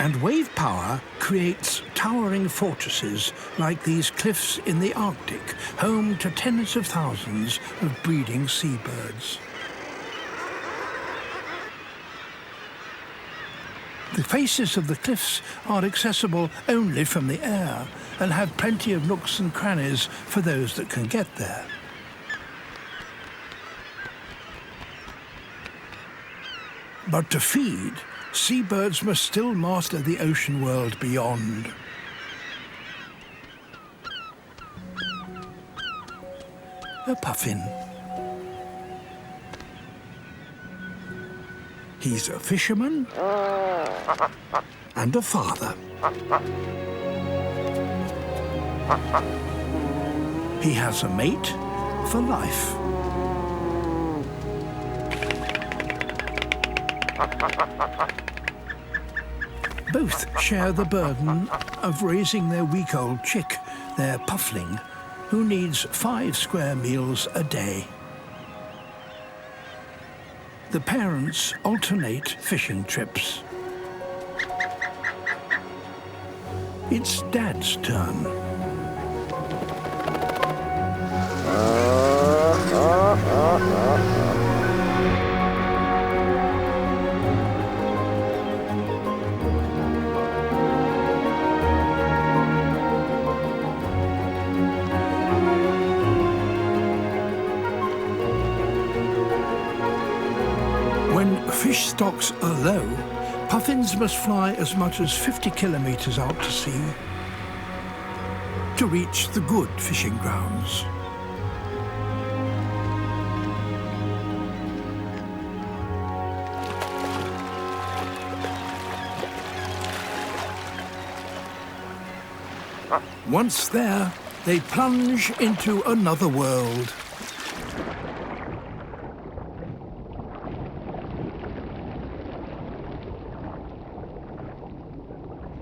And wave power creates towering fortresses like these cliffs in the Arctic, home to tens of thousands of breeding seabirds. The faces of the cliffs are accessible only from the air and have plenty of nooks and crannies for those that can get there. But to feed, seabirds must still master the ocean world beyond. A puffin. He's a fisherman and a father. He has a mate for life. Both share the burden of raising their week-old chick, their puffling, who needs 5 square meals a day. The parents alternate fishing trips. It's Dad's turn. When fish stocks are low, puffins must fly as much as 50 kilometers out to sea to reach the good fishing grounds. Once there, they plunge into another world.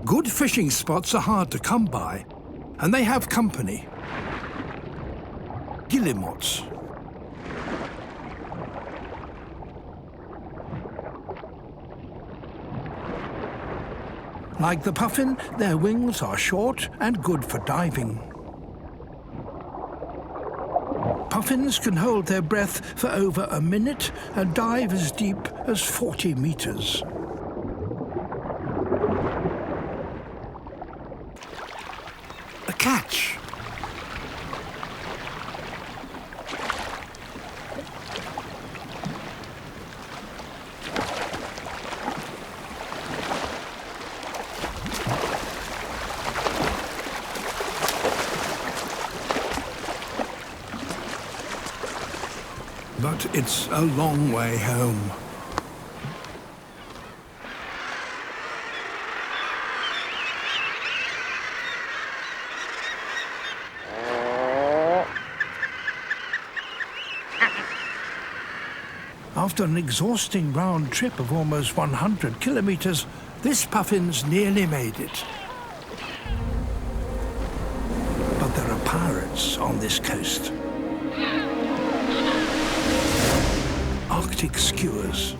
Good fishing spots are hard to come by, and they have company. Guillemots. Like the puffin, their wings are short and good for diving. Puffins can hold their breath for over a minute and dive as deep as 40 meters. A catch. But it's a long way home. After an exhausting round trip of almost 100 kilometers, this puffin's nearly made it. But there are pirates on this coast. Arctic skuas.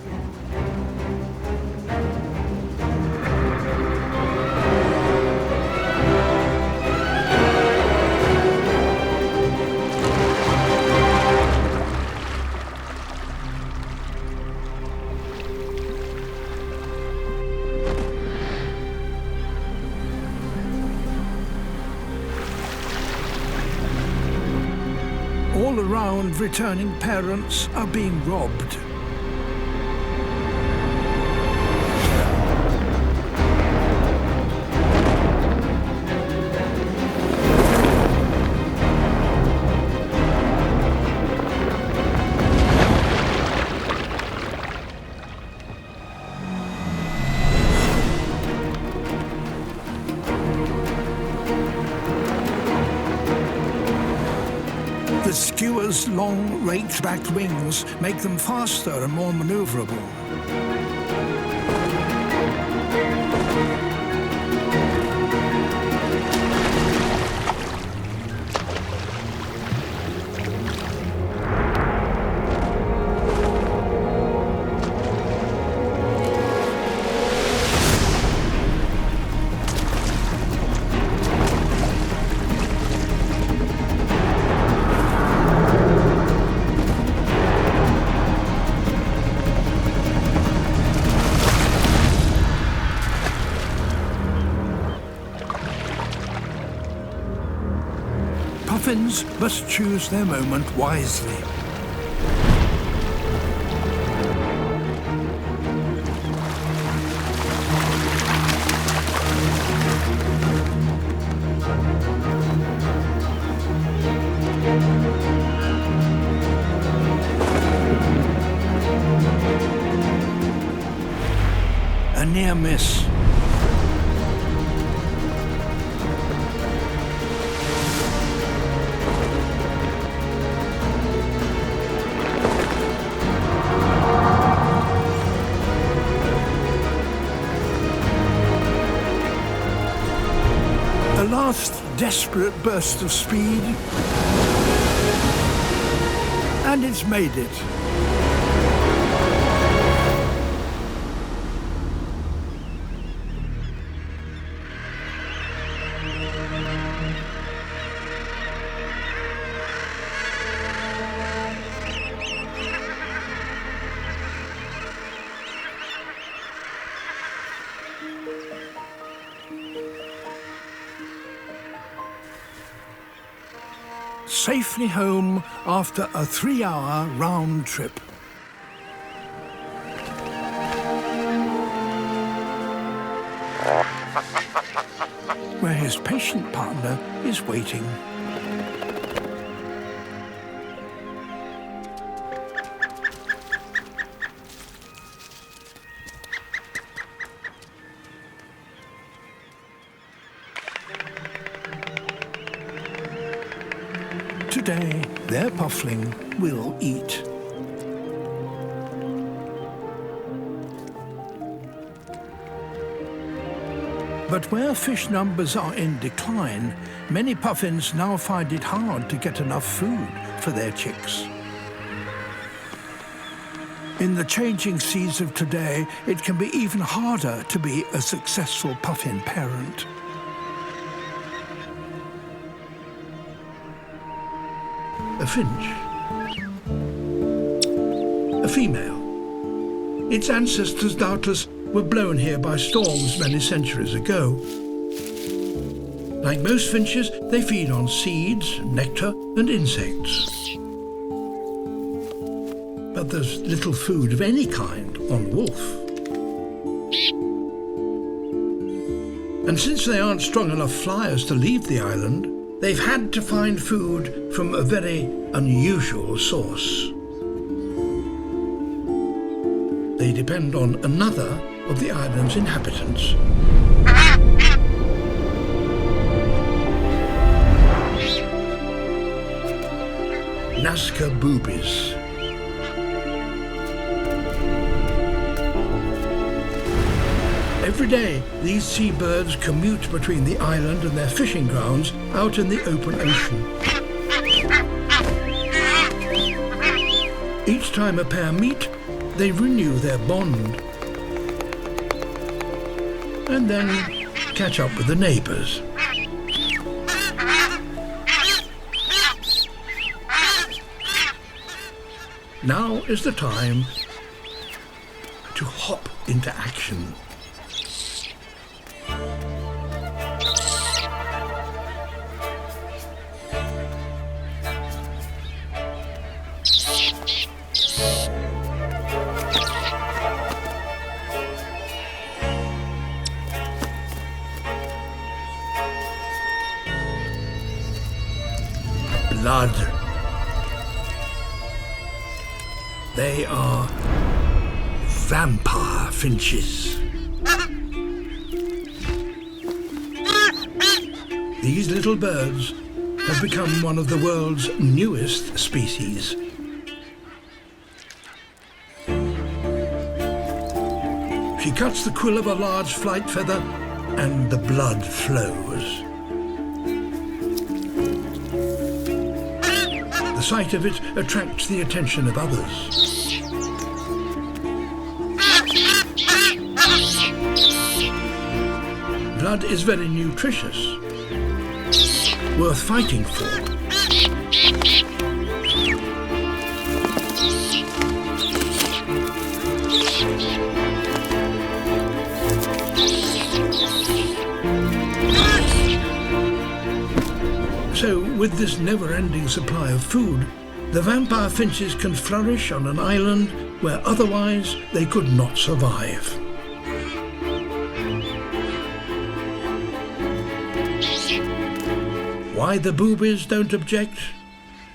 All around, returning parents are being robbed. The skuas' long, raked-back wings make them faster and more maneuverable. Puffins must choose their moment wisely. A near miss. A last desperate burst of speed, and it's made it. Safely home after a 3-hour round trip. Where his patient partner is waiting. Today, their puffling will eat. But where fish numbers are in decline, many puffins now find it hard to get enough food for their chicks. In the changing seas of today, it can be even harder to be a successful puffin parent. A finch. A female. Its ancestors doubtless were blown here by storms many centuries ago. Like most finches, they feed on seeds, nectar and insects. But there's little food of any kind on wolf. And since they aren't strong enough flyers to leave the island, they've had to find food from a very unusual source. They depend on another of the island's inhabitants. Nazca boobies. Every day, these seabirds commute between the island and their fishing grounds out in the open ocean. Each time a pair meet, they renew their bond and then catch up with the neighbours. Now is the time to hop into action. Blood. They are vampire finches. These little birds have become one of the world's newest species. She cuts the quill of a large flight feather and the blood flows. The sight of it attracts the attention of others. Blood is very nutritious, worth fighting for. So with this never-ending supply of food, the vampire finches can flourish on an island where otherwise they could not survive. Why the boobies don't object,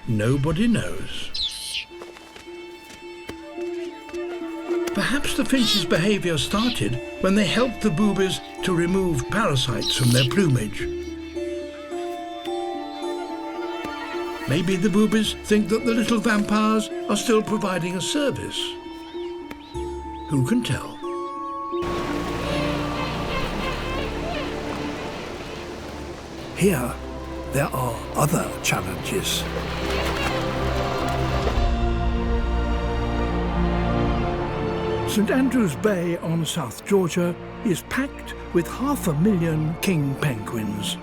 nobody knows. Perhaps the finches' behaviour started when they helped the boobies to remove parasites from their plumage. Maybe the boobies think that the little vampires are still providing a service. Who can tell? Here, there are other challenges. St Andrews Bay on South Georgia is packed with 500,000 king penguins.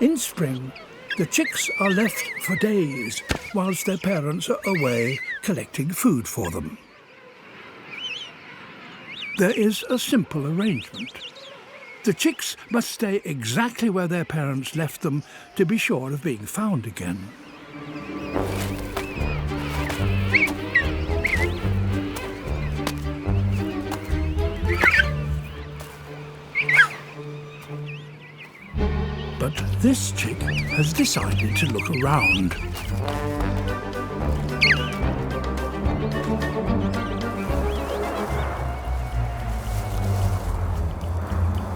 In spring, the chicks are left for days whilst their parents are away collecting food for them. There is a simple arrangement. The chicks must stay exactly where their parents left them to be sure of being found again. But this chick has decided to look around.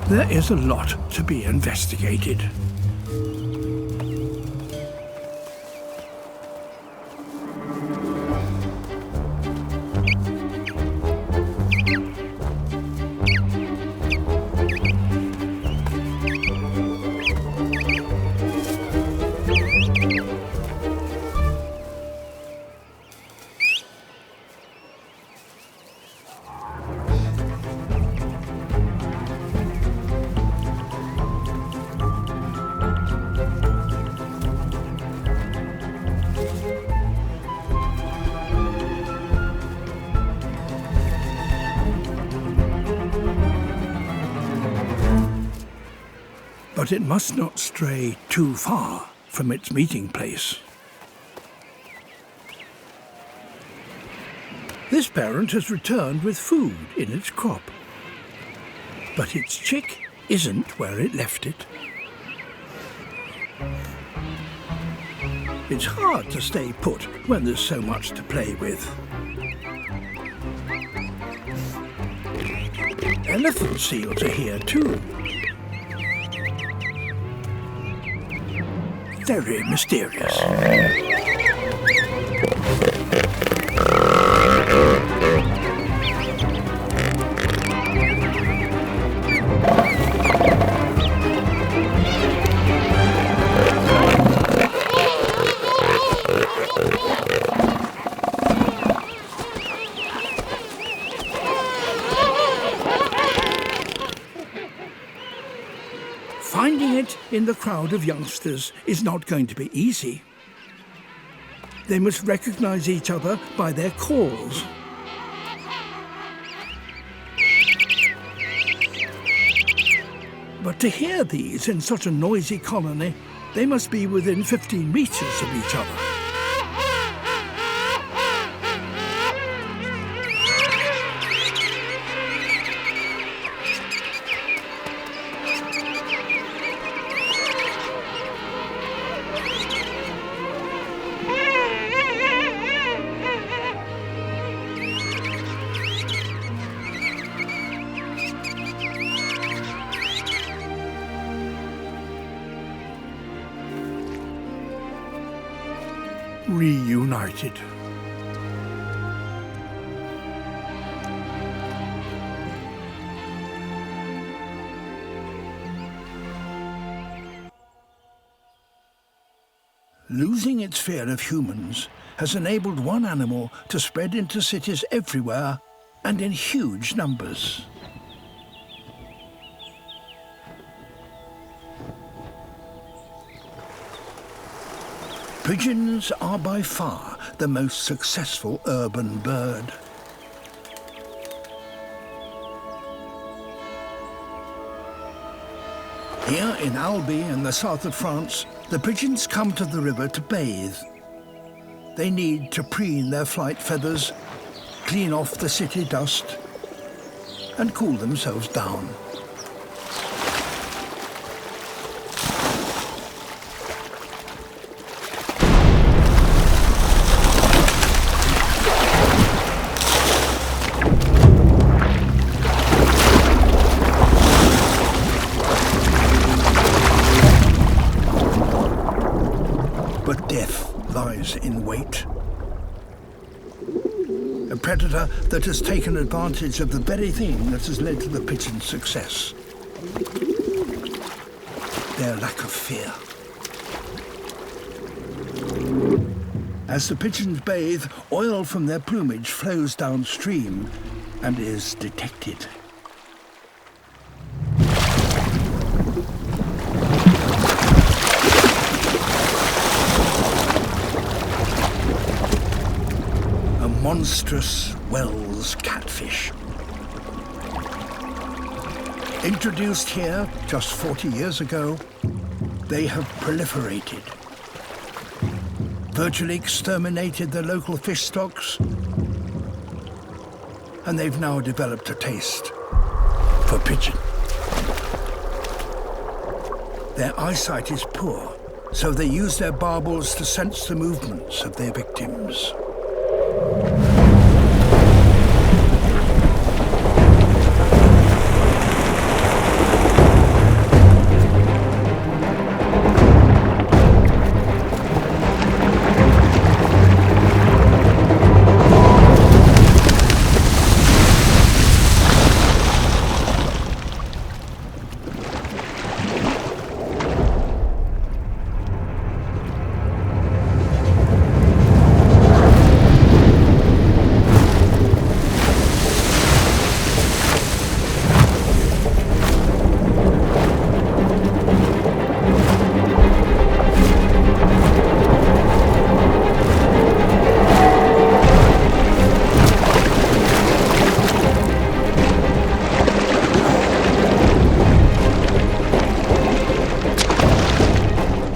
There is a lot to be investigated. But it must not stray too far from its meeting place. This parent has returned with food in its crop. But its chick isn't where it left it. It's hard to stay put when there's so much to play with. Elephant seals are here too. Very mysterious. Finding it in the crowd of youngsters is not going to be easy. They must recognize each other by their calls. But to hear these in such a noisy colony, they must be within 15 meters of each other. Reunited. Losing its fear of humans has enabled one animal to spread into cities everywhere and in huge numbers. Pigeons are by far the most successful urban bird. Here in Albi in the south of France, the pigeons come to the river to bathe. They need to preen their flight feathers, clean off the city dust, and cool themselves down. But death lies in wait. A predator that has taken advantage of the very thing that has led to the pigeon's success. Their lack of fear. As the pigeons bathe, oil from their plumage flows downstream and is detected. Monstrous Wells catfish. Introduced here just 40 years ago, they have proliferated, virtually exterminated the local fish stocks, and they've now developed a taste for pigeon. Their eyesight is poor, so they use their barbels to sense the movements of their victims.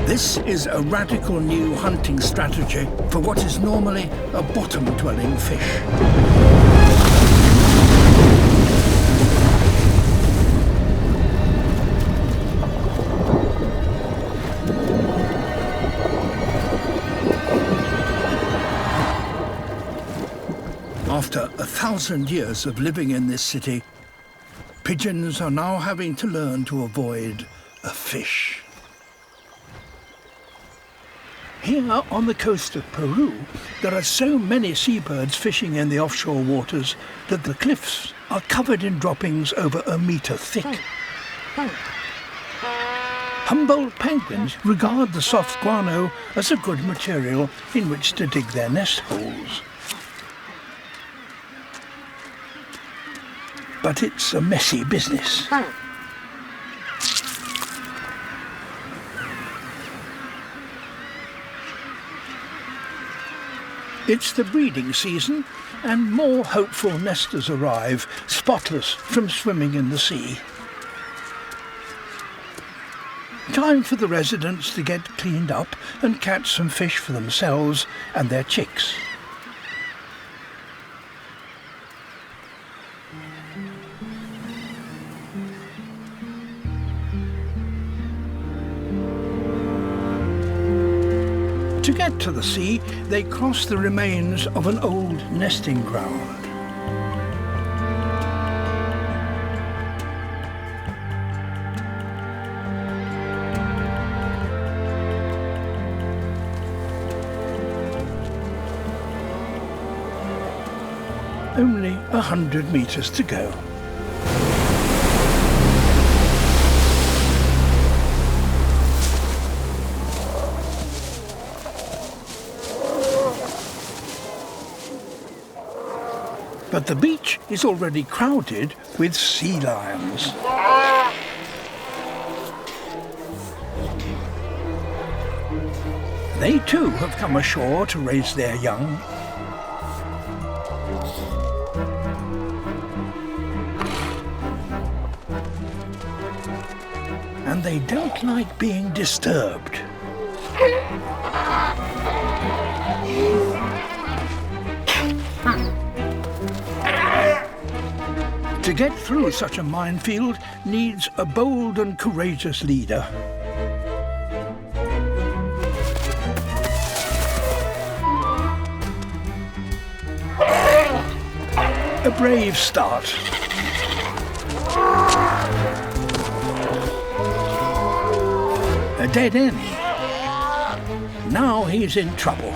This is a radical new hunting strategy for what is normally a bottom-dwelling fish. After 1,000 years of living in this city, pigeons are now having to learn to avoid a fish. Here on the coast of Peru, there are so many seabirds fishing in the offshore waters that the cliffs are covered in droppings over a metre thick. Humboldt penguins regard the soft guano as a good material in which to dig their nest holes. But it's a messy business. It's the breeding season, and more hopeful nesters arrive, spotless from swimming in the sea. Time for the residents to get cleaned up and catch some fish for themselves and their chicks. To get to the sea, they cross the remains of an old nesting ground. Only 100 meters to go. But the beach is already crowded with sea lions. They too have come ashore to raise their young. And and they don't like being disturbed. To get through such a minefield needs a bold and courageous leader. A brave start. A dead end. Now he's in trouble.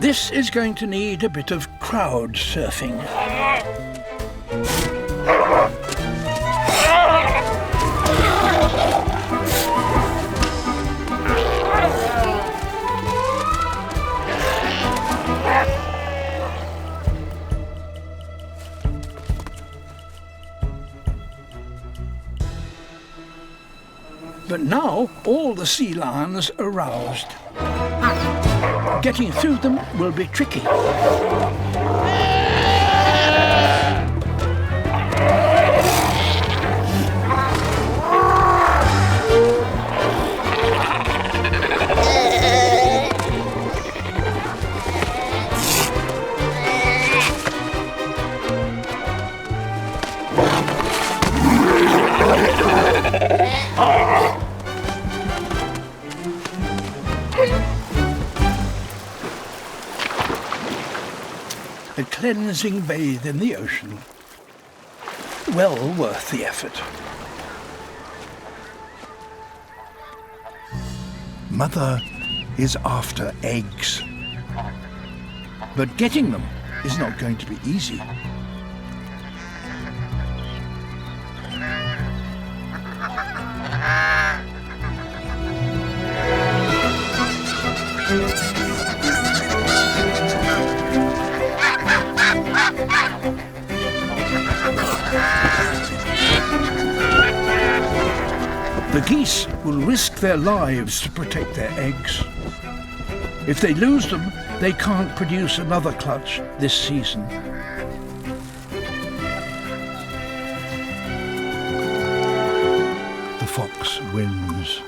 This is going to need a bit of crowd surfing. But now all the sea lions are roused. Getting through them will be tricky. A cleansing bathe in the ocean. Well worth the effort. Mother is after eggs. But getting them is not going to be easy. The geese will risk their lives to protect their eggs. If they lose them, they can't produce another clutch this season. The fox wins.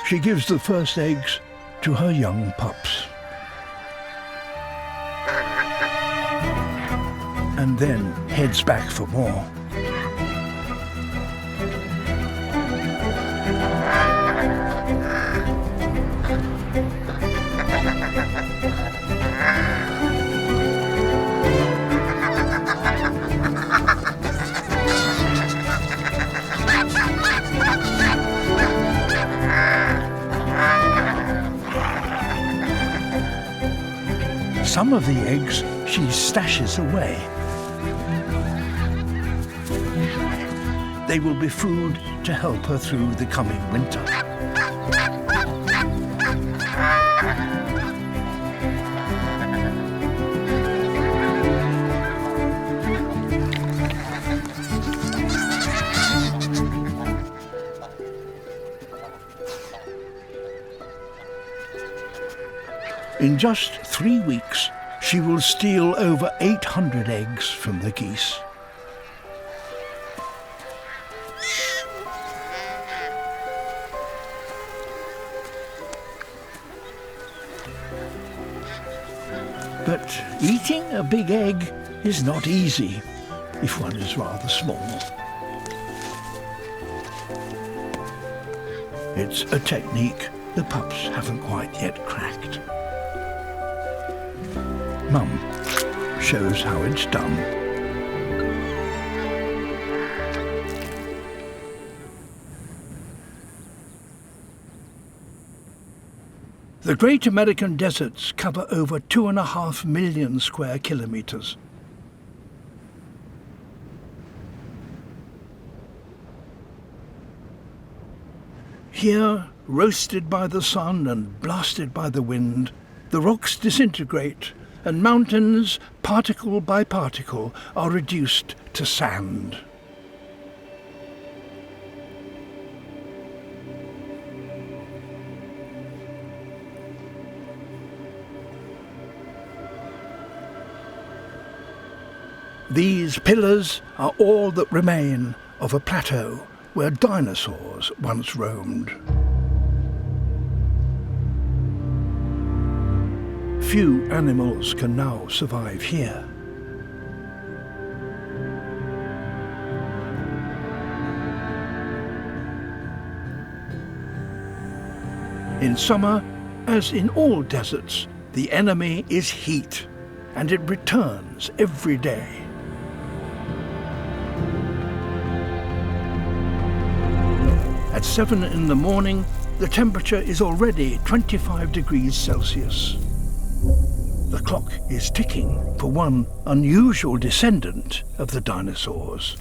She gives the first eggs to her young pups. And then heads back for more. Some of the eggs she stashes away. They will be food to help her through the coming winter. In just 3 weeks, she will steal over 800 eggs from the geese. But eating a big egg is not easy if one is rather small. It's a technique the pups haven't quite yet cracked. Mum shows how it's done. The Great American Deserts cover over 2.5 million square kilometers. Here, roasted by the sun and blasted by the wind, the rocks disintegrate and mountains, particle by particle, are reduced to sand. These pillars are all that remain of a plateau where dinosaurs once roamed. Few animals can now survive here. In summer, as in all deserts, the enemy is heat, and it returns every day. At 7 in the morning, the temperature is already 25 degrees Celsius. The clock is ticking for one unusual descendant of the dinosaurs.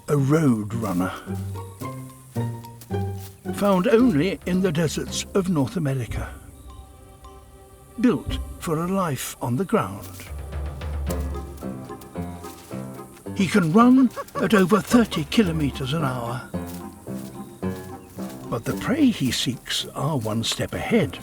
A roadrunner, found only in the deserts of North America, built for a life on the ground. He can run at over 30 kilometers an hour, but the prey he seeks are one step ahead.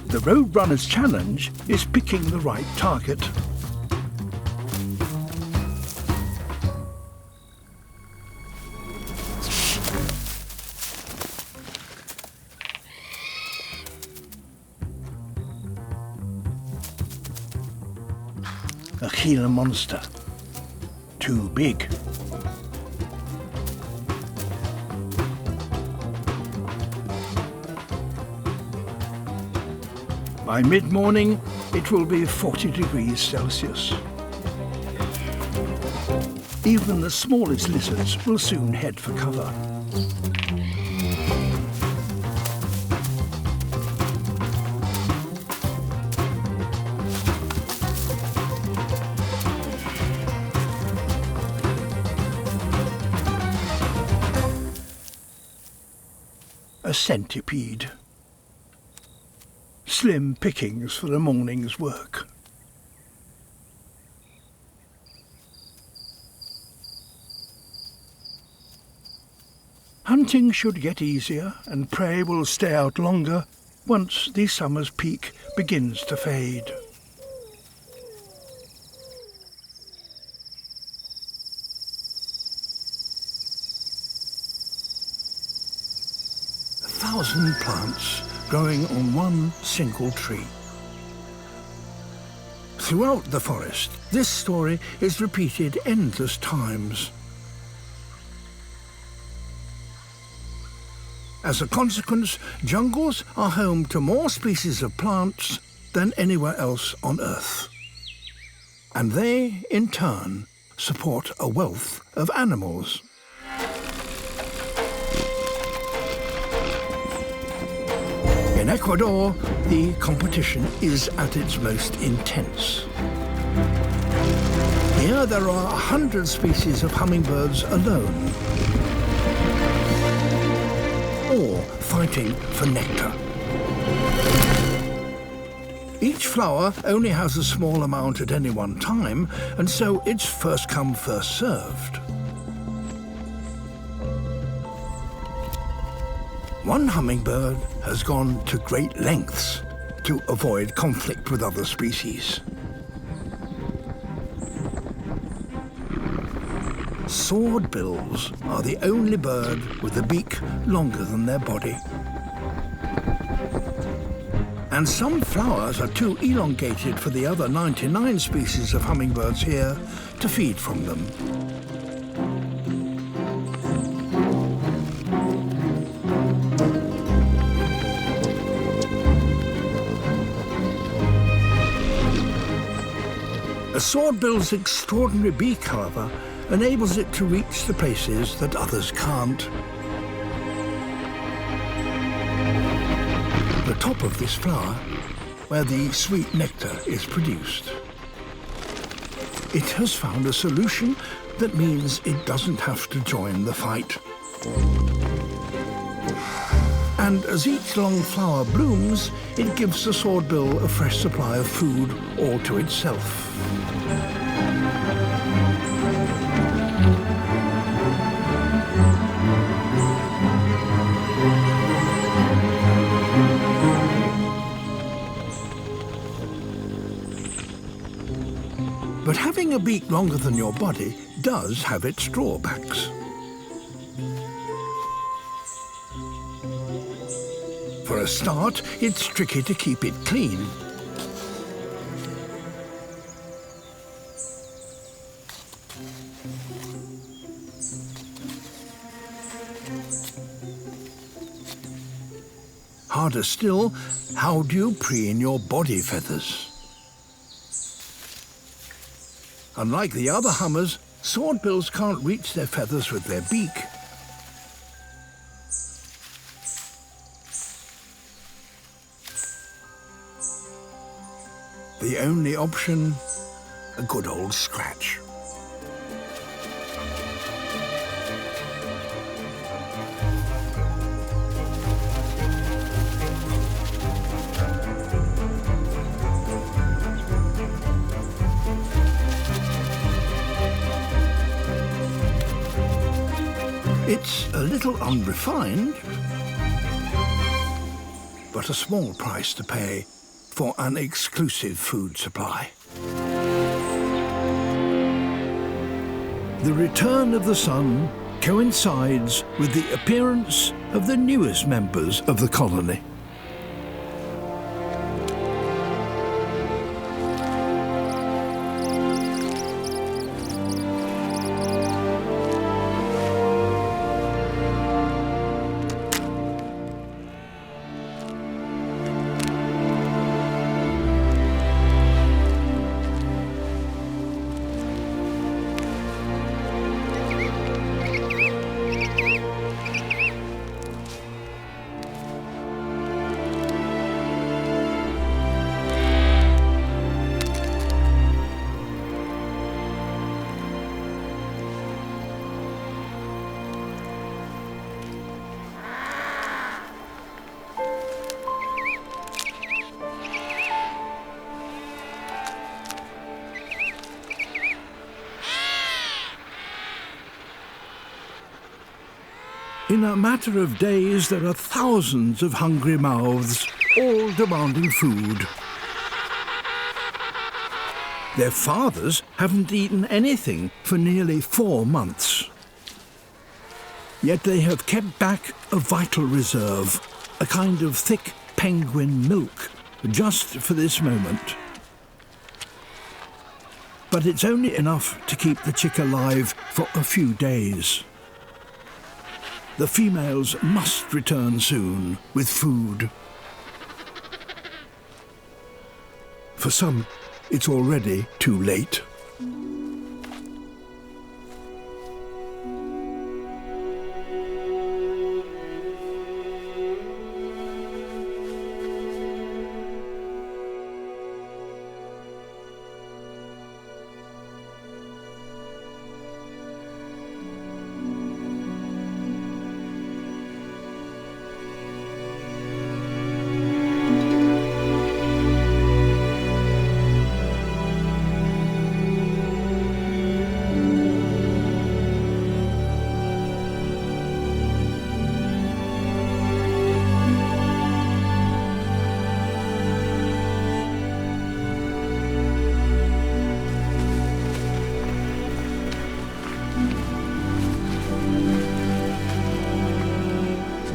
The roadrunner's challenge is picking the right target. A Gila monster. Too big. By mid-morning, it will be 40 degrees Celsius. Even the smallest lizards will soon head for cover. A centipede. Slim pickings for the morning's work. Hunting should get easier and prey will stay out longer once the summer's peak begins to fade. A 1,000 plants growing on one single tree. Throughout the forest, this story is repeated endless times. As a consequence, jungles are home to more species of plants than anywhere else on Earth. And they, in turn, support a wealth of animals. In Ecuador, the competition is at its most intense. Here there are 100 species of hummingbirds alone, all fighting for nectar. Each flower only has a small amount at any one time, and so it's first come, first served. One hummingbird has gone to great lengths to avoid conflict with other species. Swordbills are the only bird with a beak longer than their body. And some flowers are too elongated for the other 99 species of hummingbirds here to feed from them. A swordbill's extraordinary beak, however, enables it to reach the places that others can't. the top of this flower, where the sweet nectar is produced. It has found a solution that means it doesn't have to join the fight. And as each long flower blooms, it gives the swordbill a fresh supply of food all to itself. But having a beak longer than your body does have its drawbacks. For a start, it's tricky to keep it clean. Harder still, how do you preen your body feathers? Unlike the other hummers, swordbills can't reach their feathers with their beak. The only option, a good old scratch. It's a little unrefined, but a small price to pay for an exclusive food supply. The return of the sun coincides with the appearance of the newest members of the colony. In a matter of days, there are thousands of hungry mouths, all demanding food. Their fathers haven't eaten anything for nearly 4 months. Yet they have kept back a vital reserve, a kind of thick penguin milk, just for this moment. But it's only enough to keep the chick alive for a few days. The females must return soon with food. For some, it's already too late.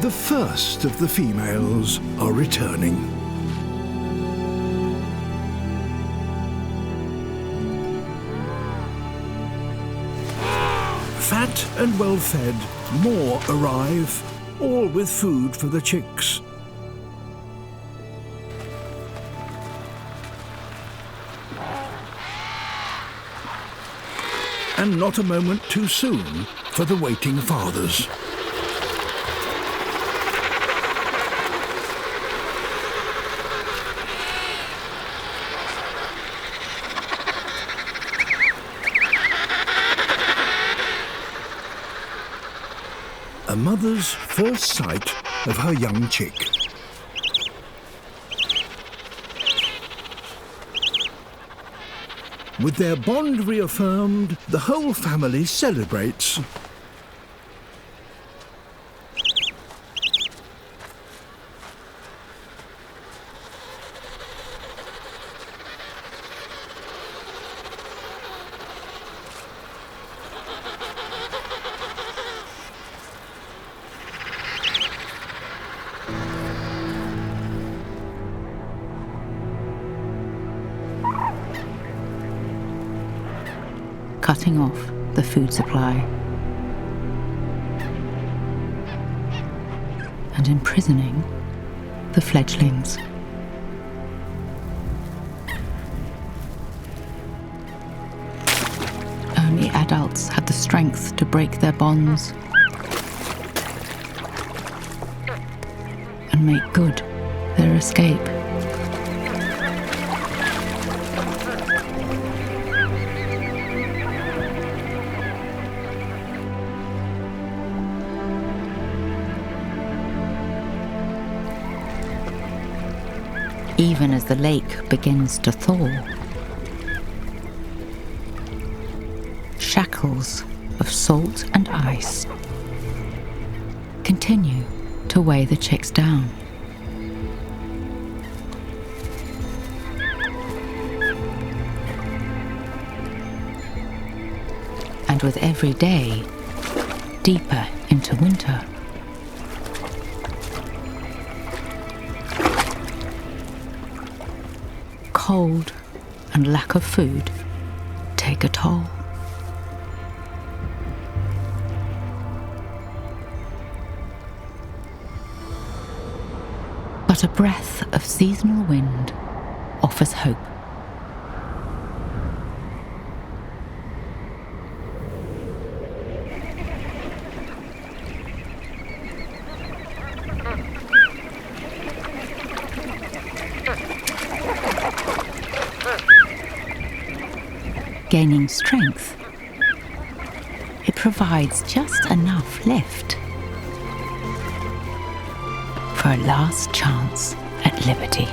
The first of the females are returning. Fat and well-fed, more arrive, all with food for the chicks. And not a moment too soon for the waiting fathers. A mother's first sight of her young chick. With their bond reaffirmed, the whole family celebrates. Cutting off the food supply and imprisoning the fledglings. Only adults had the strength to break their bonds and make good their escape. Even as the lake begins to thaw, shackles of salt and ice continue to weigh the chicks down. And with every day deeper into winter, cold and lack of food take a toll. But a breath of seasonal wind offers hope. Gaining strength, it provides just enough lift for a last chance at liberty.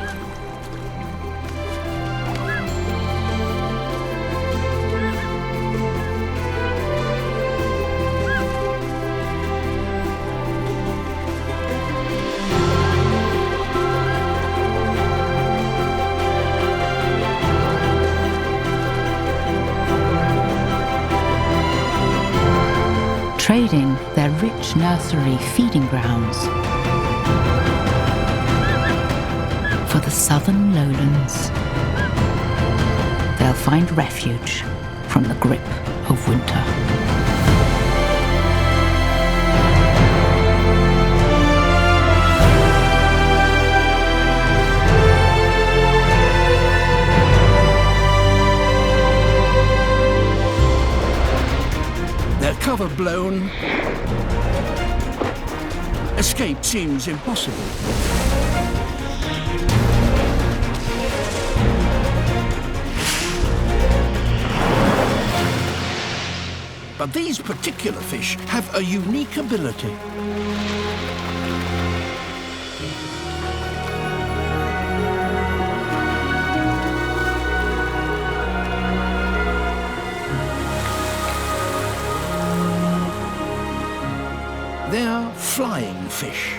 Trading their rich nursery feeding grounds for the southern lowlands, they'll find refuge from the grip of winter. Cover blown, escape seems impossible. But these particular fish have a unique ability. They're flying fish.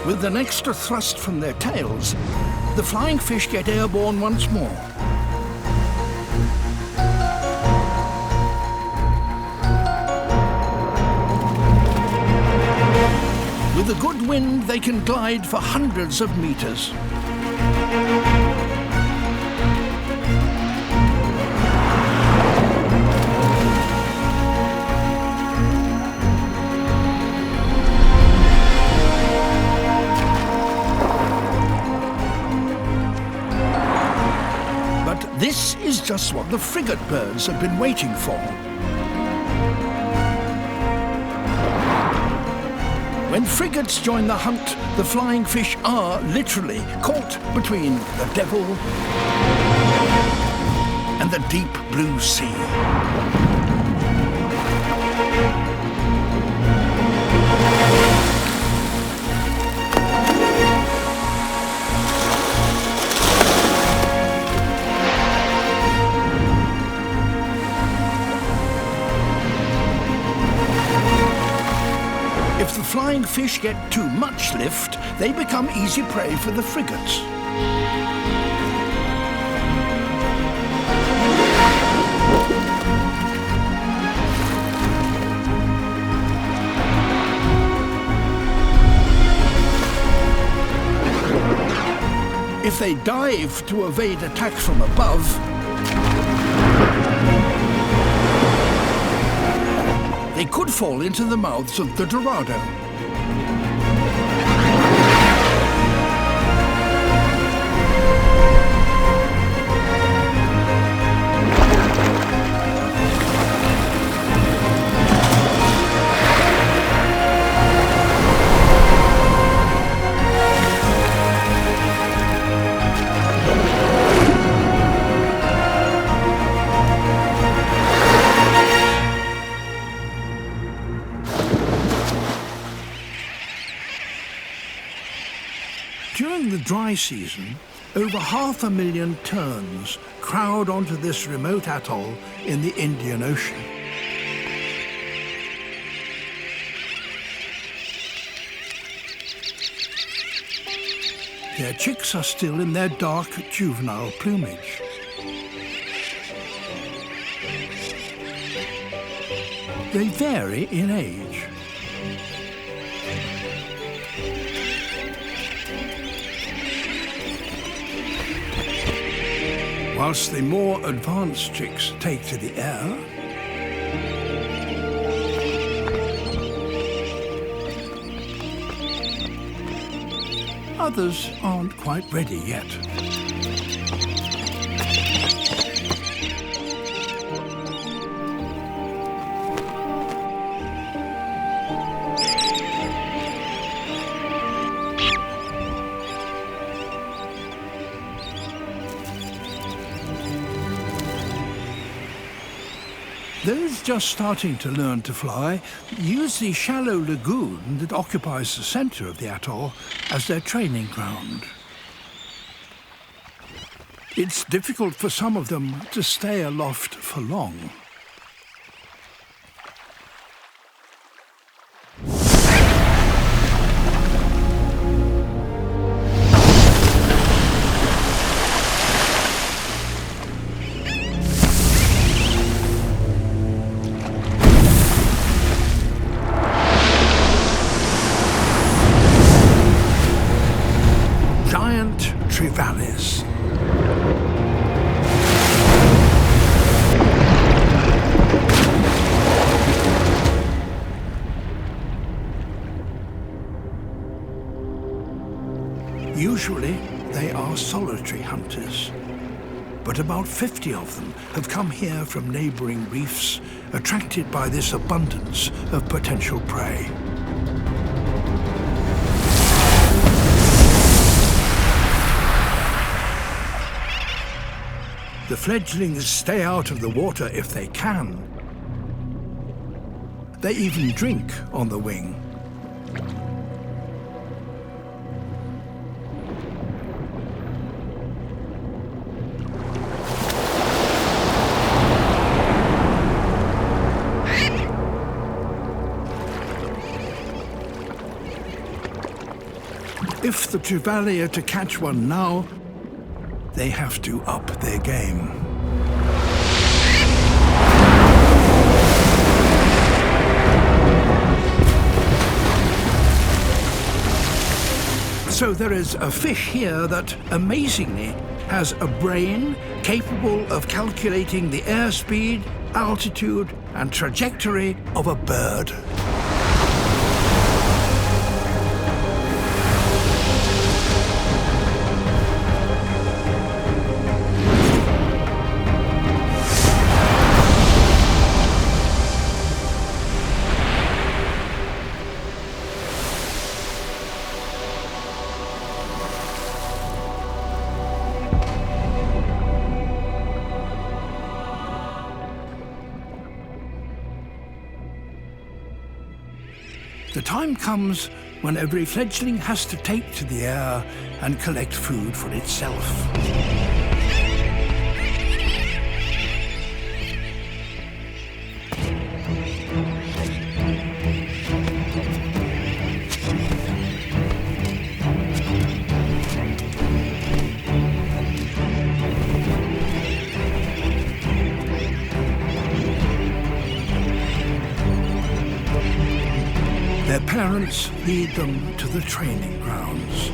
With an extra thrust from their tails, the flying fish get airborne once more. With a good wind, they can glide for hundreds of meters. But This is just what the frigate birds have been waiting for. When frigates join the hunt, the flying fish are literally caught between the devil and the deep blue sea. If the flying fish get too much lift, they become easy prey for the frigates. If they dive to evade attack from above, they could fall into the mouths of the Dorado. During the dry season, over 500,000 terns crowd onto this remote atoll in the Indian Ocean. Their chicks are still in their dark juvenile plumage. They vary in age. Whilst the more advanced chicks take to the air, others aren't quite ready yet. Those just starting to learn to fly use the shallow lagoon that occupies the center of the atoll as their training ground. It's difficult for some of them to stay aloft for long. Trevallies. Usually, they are solitary hunters, but about 50 of them have come here from neighboring reefs, attracted by this abundance of potential prey. The fledglings stay out of the water if they can. They even drink on the wing. If the trevally are to catch one now, they have to up their game. So there is a fish here that, amazingly, has a brain capable of calculating the airspeed, altitude, and trajectory of a bird. time comes when every fledgling has to take to the air and collect food for itself. Their parents lead them to the training grounds.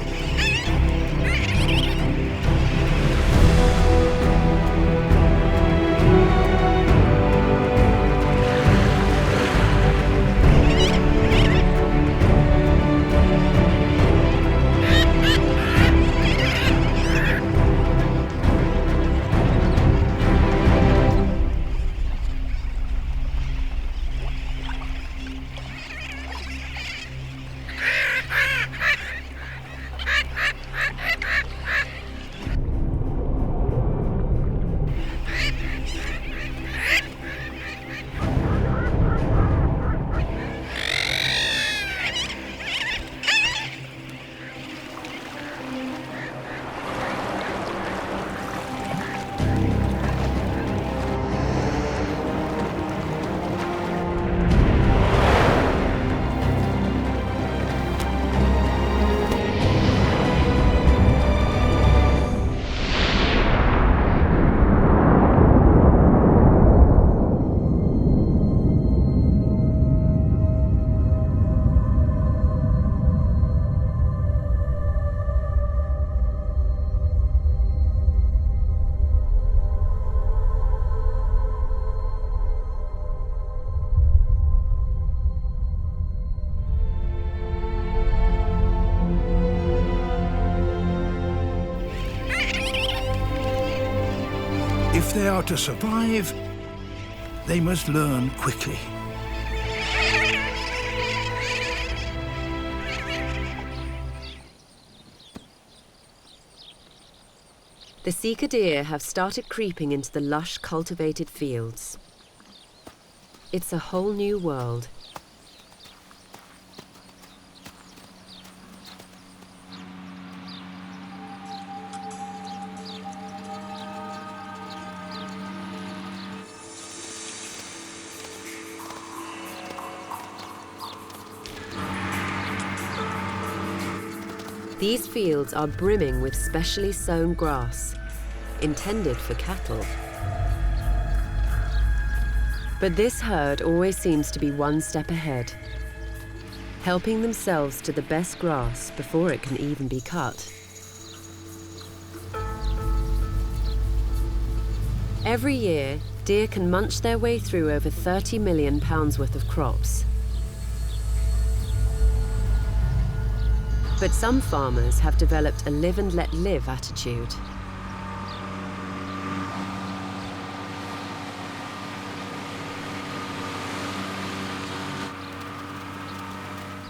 If they are to survive, they must learn quickly. The Sika deer have started creeping into the lush, cultivated fields. It's a whole new world. These fields are brimming with specially sown grass, intended for cattle. But this herd always seems to be one step ahead, helping themselves to the best grass before it can even be cut. Every year, deer can munch their way through over 30 million pounds worth of crops. But some farmers have developed a live and let live attitude.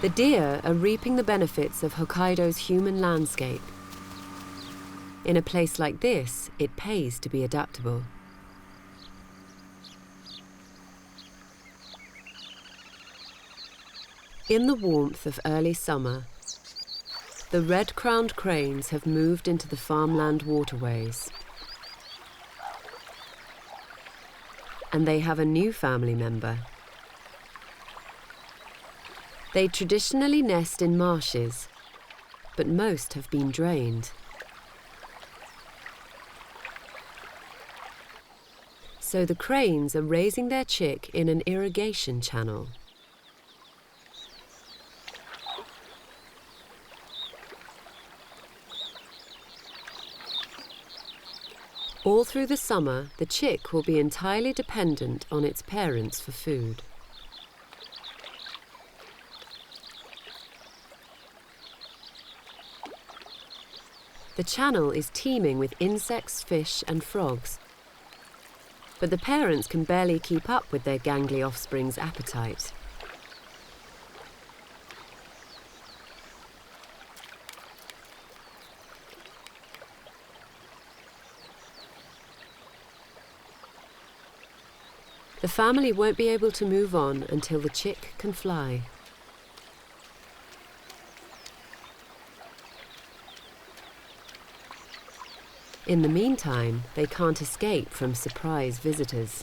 The deer are reaping the benefits of Hokkaido's human landscape. In a place like this, it pays to be adaptable. In the warmth of early summer, the red-crowned cranes have moved into the farmland waterways. And they have a new family member. They traditionally nest in marshes, but most have been drained. So the cranes are raising their chick in an irrigation channel. All through the summer, the chick will be entirely dependent on its parents for food. The channel is teeming with insects, fish, and frogs. But the parents can barely keep up with their gangly offspring's appetite. The family won't be able to move on until the chick can fly. In the meantime, they can't escape from surprise visitors.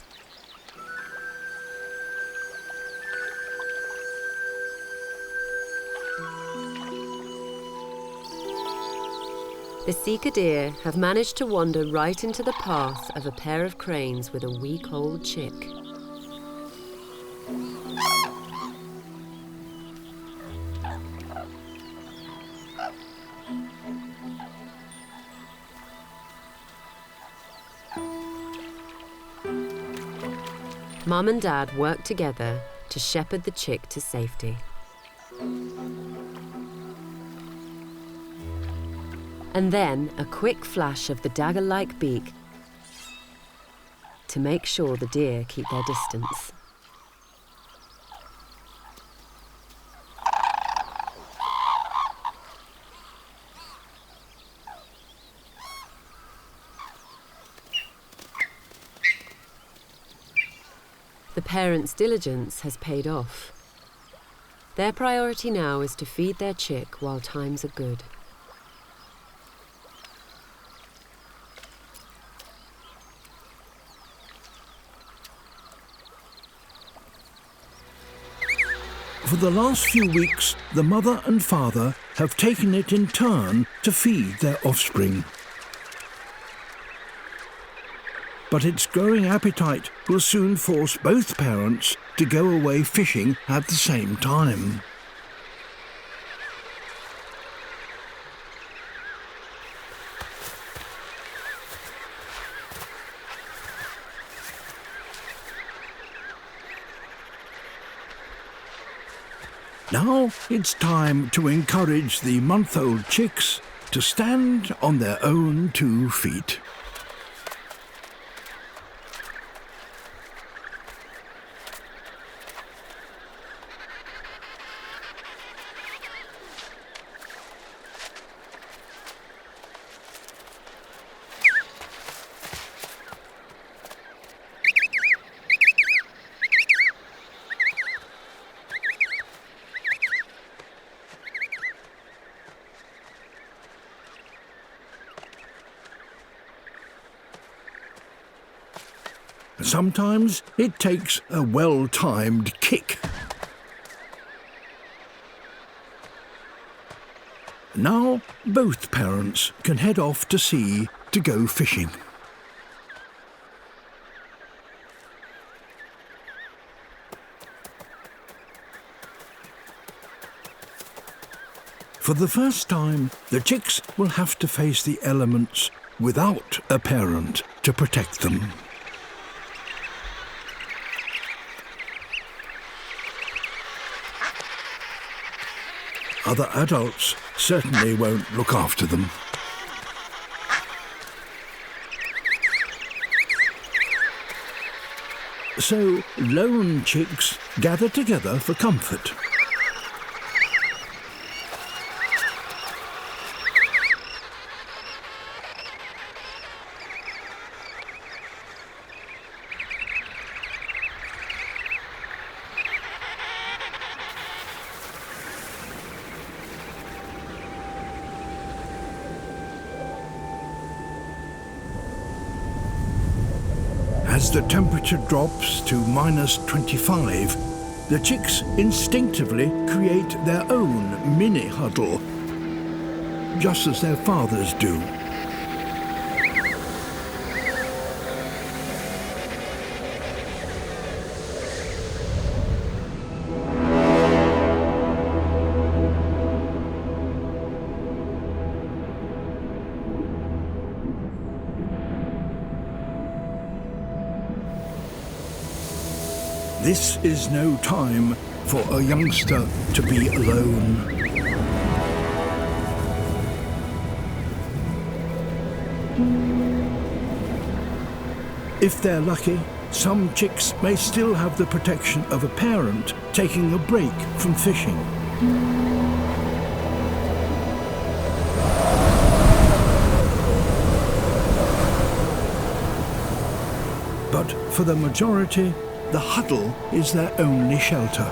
The Sika deer have managed to wander right into the path of a pair of cranes with a week-old chick. Mum and Dad work together to shepherd the chick to safety. And then a quick flash of the dagger-like beak to make sure the deer keep their distance. The parents' diligence has paid off. Their priority now is to feed their chick while times are good. For the last few weeks, the mother and father have taken it in turn to feed their offspring. But its growing appetite will soon force both parents to go away fishing at the same time. Now it's time to encourage the month-old chicks to stand on their own 2 feet. Sometimes it takes a well-timed kick. Now both parents can head off to sea to go fishing. For the first time, the chicks will have to face the elements without a parent to protect them. Other adults certainly won't look after them. So lone chicks gather together for comfort. As the temperature drops to -25, the chicks instinctively create their own mini huddle, just as their fathers do. This is no time for a youngster to be alone. If they're lucky, some chicks may still have the protection of a parent taking a break from fishing. But for the majority, the huddle is their only shelter.